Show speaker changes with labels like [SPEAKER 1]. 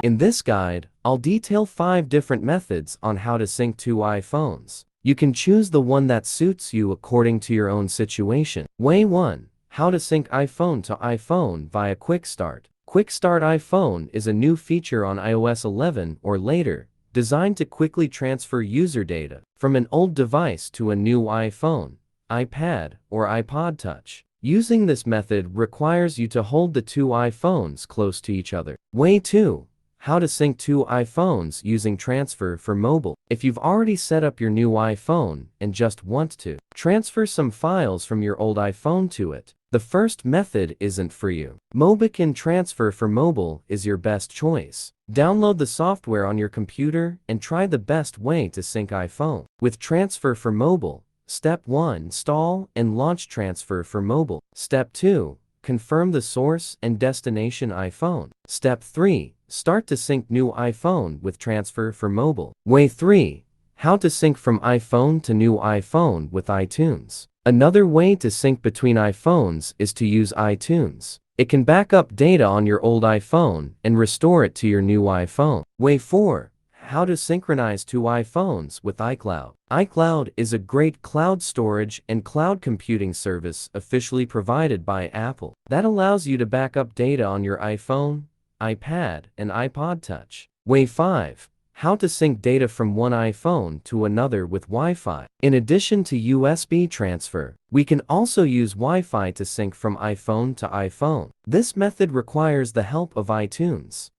[SPEAKER 1] In this guide, I'll detail 5 different methods on how to sync 2 iPhones. You can choose the one that suits you according to your own situation. Way 1. How to sync iPhone to iPhone via Quick Start. Quick Start iPhone is a new feature on iOS 11 or later, designed to quickly transfer user data from an old device to a new iPhone, iPad, or iPod Touch. Using this method requires you to hold the 2 iPhones close to each other. Way 2. How to sync 2 iPhones using Transfer for Mobile. If you've already set up your new iPhone and just want to transfer some files from your old iPhone to it, the first method isn't for you. Mobican Transfer for Mobile is your best choice. Download the software on your computer and try the best way to sync iPhone. With Transfer for Mobile, Step 1. Install and launch Transfer for Mobile. Step 2. Confirm the source and destination iPhone. Step 3. Start to sync new iPhone with Transfer for Mobile. Way 3. How to sync from iPhone to new iPhone with iTunes. Another way to sync between iPhones is to use iTunes. It can back up data on your old iPhone and restore it to your new iPhone. Way 4. How to synchronize 2 iPhones with iCloud. iCloud is a great cloud storage and cloud computing service officially provided by Apple that allows you to back up data on your iPhone, iPad, and iPod Touch. Way 5. How to sync data from one iPhone to another with Wi-Fi. In addition to USB transfer, we can also use Wi-Fi to sync from iPhone to iPhone. This method requires the help of iTunes.